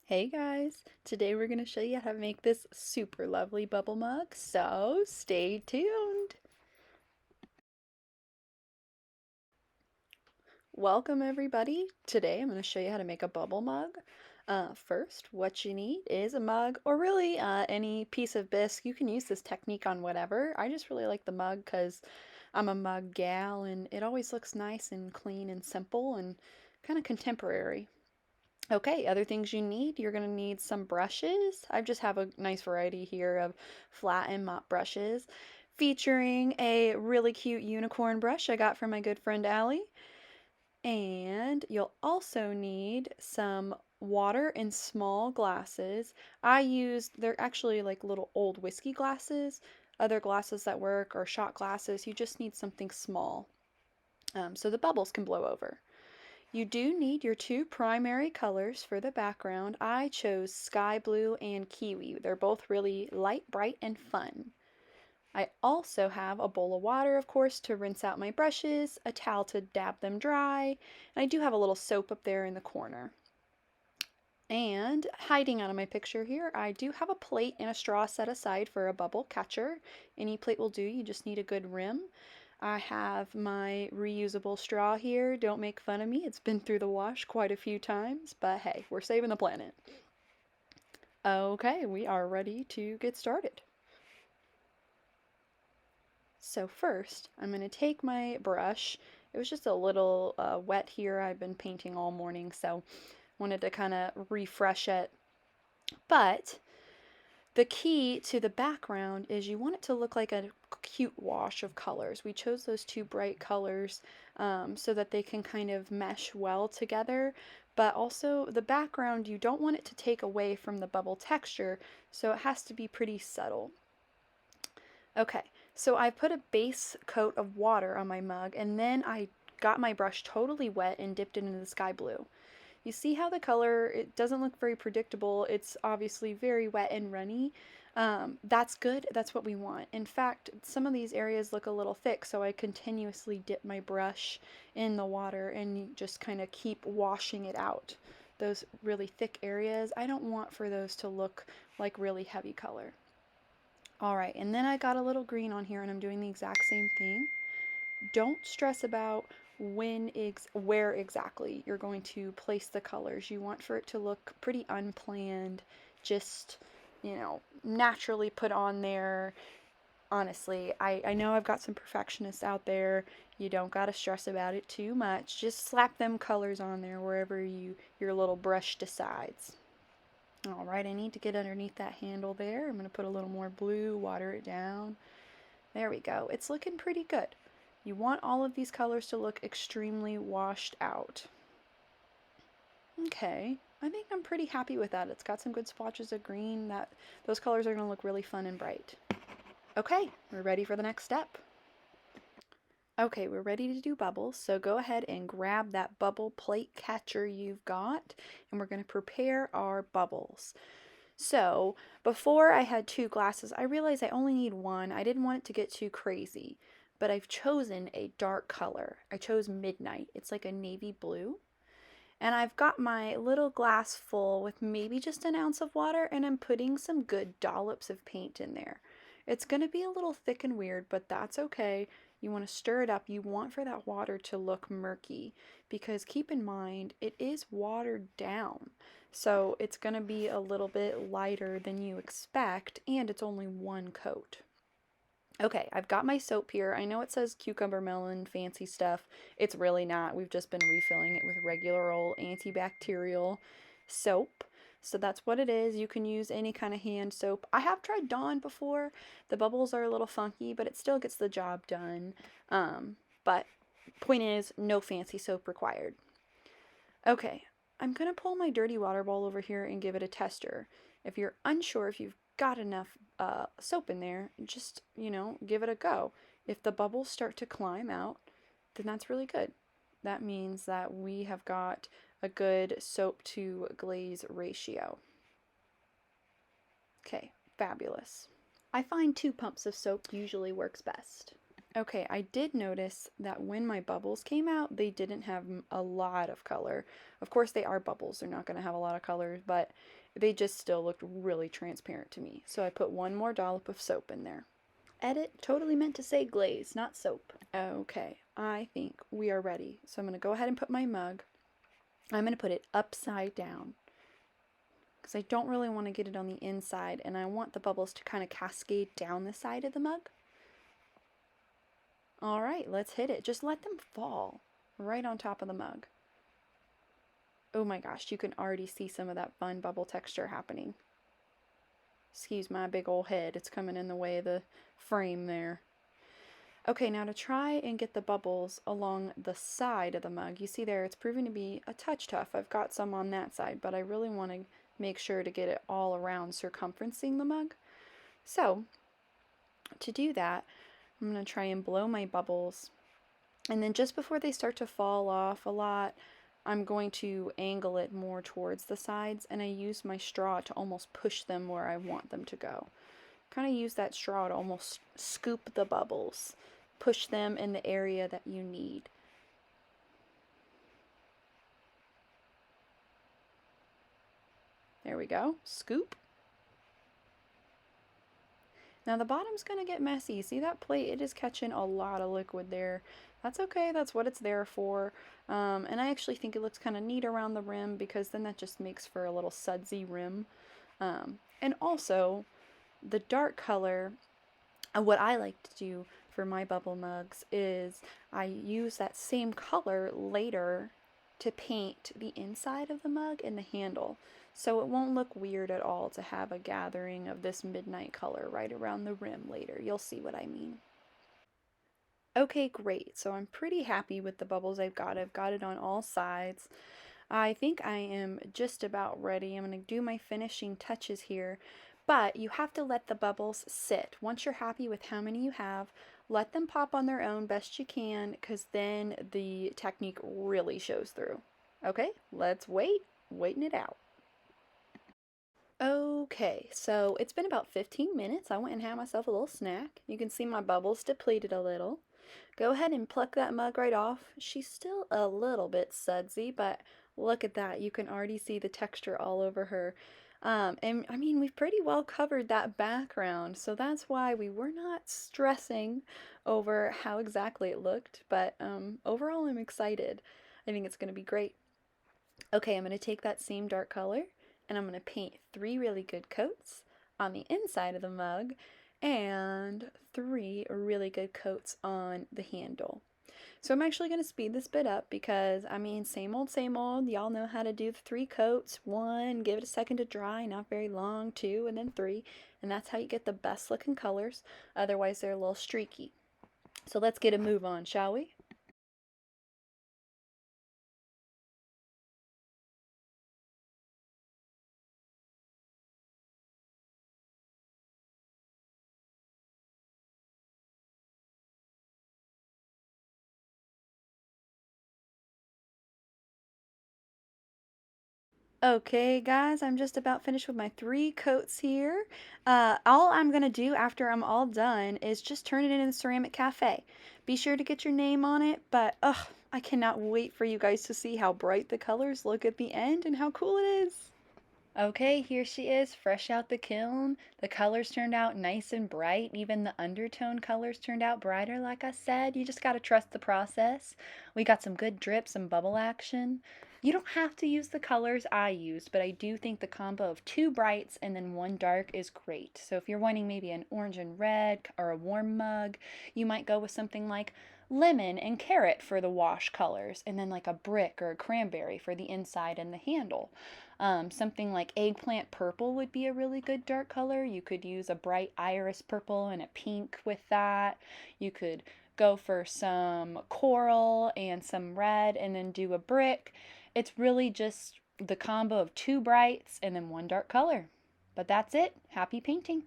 Hey guys, today we're going to show you how to make this super lovely bubble mug, so stay tuned. Welcome everybody. Today I'm going to show you how to make a bubble mug. First, what you need is a mug or really any piece of bisque. You can use this technique on whatever. I just really like the mug because I'm a mug gal and it always looks nice and clean and simple and kind of contemporary. Okay, other things you need, you're going to need some brushes. I just have a nice variety here of flat and mop brushes featuring a really cute unicorn brush I got from my good friend Allie. And you'll also need some water in small glasses. They're actually like little old whiskey glasses. Other glasses that work are shot glasses. You just need something small so the bubbles can blow over. You do need your two primary colors for the background. I chose sky blue and kiwi. They're both really light, bright, and fun. I also have a bowl of water, of course, to rinse out my brushes, a towel to dab them dry, and I do have a little soap up there in the corner. And hiding out of my picture here, I do have a plate and a straw set aside for a bubble catcher. Any plate will do, you just need a good rim. I have my reusable straw here. Don't make fun of me. It's been through the wash quite a few times, but hey, we're saving the planet. Okay, we are ready to get started. So first, I'm going to take my brush. It was just a little wet here. I've been painting all morning, so wanted to kind of refresh it. But the key to the background is you want it to look like a cute wash of colors. We chose those two bright colors so that they can kind of mesh well together, but also the background, you don't want it to take away from the bubble texture, so it has to be pretty subtle. Okay, so I put a base coat of water on my mug and then I got my brush totally wet and dipped it into the sky blue. You see how the color, it doesn't look very predictable. It's obviously very wet and runny. That's good. That's what we want. In fact, some of these areas look a little thick, so I continuously dip my brush in the water and just kind of keep washing it out. Those really thick areas, I don't want for those to look like really heavy color. All right, and then I got a little green on here and I'm doing the exact same thing. Don't stress about where exactly you're going to place the colors. You want for it to look pretty unplanned, just, naturally put on there. Honestly, I know I've got some perfectionists out there. You don't got to stress about it too much. Just slap them colors on there wherever your little brush decides. All right, I need to get underneath that handle there. I'm going to put a little more blue, water it down. There we go. It's looking pretty good. You want all of these colors to look extremely washed out. Okay, I think I'm pretty happy with that. It's got some good splotches of green. Those colors are going to look really fun and bright. Okay, we're ready for the next step. Okay, we're ready to do bubbles, so go ahead and grab that bubble plate catcher you've got, and we're going to prepare our bubbles. So, before I had two glasses, I realized I only need one. I didn't want it to get too crazy, but I've chosen a dark color. I chose Midnight. It's like a navy blue. And I've got my little glass full with maybe just an ounce of water, and I'm putting some good dollops of paint in there. It's going to be a little thick and weird, but that's okay. You want to stir it up. You want for that water to look murky because keep in mind it is watered down. So it's going to be a little bit lighter than you expect, and it's only one coat. Okay, I've got my soap here. I know it says cucumber melon, fancy stuff. It's really not. We've just been refilling it with regular old antibacterial soap. So that's what it is. You can use any kind of hand soap. I have tried Dawn before. The bubbles are a little funky, but it still gets the job done. But point is, no fancy soap required. Okay, I'm going to pull my dirty water ball over here and give it a tester. If you're unsure if you've got enough soap in there, just, give it a go. If the bubbles start to climb out, then that's really good. That means that we have got a good soap to glaze ratio. Okay, fabulous. I find 2 pumps of soap usually works best. Okay, I did notice that when my bubbles came out, they didn't have a lot of color. Of course, they are bubbles, they're not going to have a lot of colors, but they just still looked really transparent to me. So I put one more dollop of soap in there. Edit totally meant to say glaze, not soap. Okay, I think we are ready. So I'm going to go ahead and put my mug. I'm going to put it upside down because I don't really want to get it on the inside and I want the bubbles to kind of cascade down the side of the mug. All right, let's hit it. Just let them fall right on top of the mug. Oh my gosh, you can already see some of that fun bubble texture happening. Excuse my big old head, it's coming in the way of the frame there. Okay, now to try and get the bubbles along the side of the mug, you see there it's proving to be a touch tough. I've got some on that side, but I really want to make sure to get it all around circumferencing the mug. So, to do that, I'm going to try and blow my bubbles. And then just before they start to fall off a lot, I'm going to angle it more towards the sides, and I use my straw to almost push them where I want them to go. Kind of use that straw to almost scoop the bubbles, push them in the area that you need. There we go, scoop. Now the bottom's going to get messy. See that plate? It is catching a lot of liquid there. That's okay, that's what it's there for. And I actually think it looks kind of neat around the rim because then that just makes for a little sudsy rim. And also, the dark color, what I like to do for my bubble mugs is I use that same color later to paint the inside of the mug and the handle. So it won't look weird at all to have a gathering of this midnight color right around the rim later. You'll see what I mean. Okay, great. So I'm pretty happy with the bubbles I've got. I've got it on all sides. I think I am just about ready. I'm going to do my finishing touches here, but you have to let the bubbles sit. Once you're happy with how many you have, let them pop on their own best you can, because then the technique really shows through. Okay, let's waiting it out. Okay, so it's been about 15 minutes. I went and had myself a little snack. You can see my bubbles depleted a little. Go ahead and pluck that mug right off. She's still a little bit sudsy, but look at that. You can already see the texture all over her. And I mean, we've pretty well covered that background, so that's why we were not stressing over how exactly it looked. But overall, I'm excited. I think it's going to be great. Okay, I'm going to take that same dark color and I'm going to paint 3 really good coats on the inside of the mug and 3 really good coats on the handle. So I'm actually going to speed this bit up because, I mean, same old, same old. Y'all know how to do the 3 coats. 1, give it a second to dry, not very long. 2, and then 3. And that's how you get the best looking colors. Otherwise, they're a little streaky. So let's get a move on, shall we? Okay, guys, I'm just about finished with my 3 coats here. All I'm going to do after I'm all done is just turn it into the ceramic cafe. Be sure to get your name on it, but ugh, I cannot wait for you guys to see how bright the colors look at the end and how cool it is. Okay, here she is, fresh out the kiln. The colors turned out nice and bright. Even the undertone colors turned out brighter, like I said. You just gotta trust the process. We got some good drips and bubble action. You don't have to use the colors I used, but I do think the combo of 2 brights and then 1 dark is great. So if you're wanting maybe an orange and red or a warm mug, you might go with something like lemon and carrot for the wash colors, and then like a brick or a cranberry for the inside and the handle. Something like eggplant purple would be a really good dark color. You could use a bright iris purple and a pink with that. You could go for some coral and some red and then do a brick. It's really just the combo of 2 brights and then 1 dark color. But that's it. Happy painting.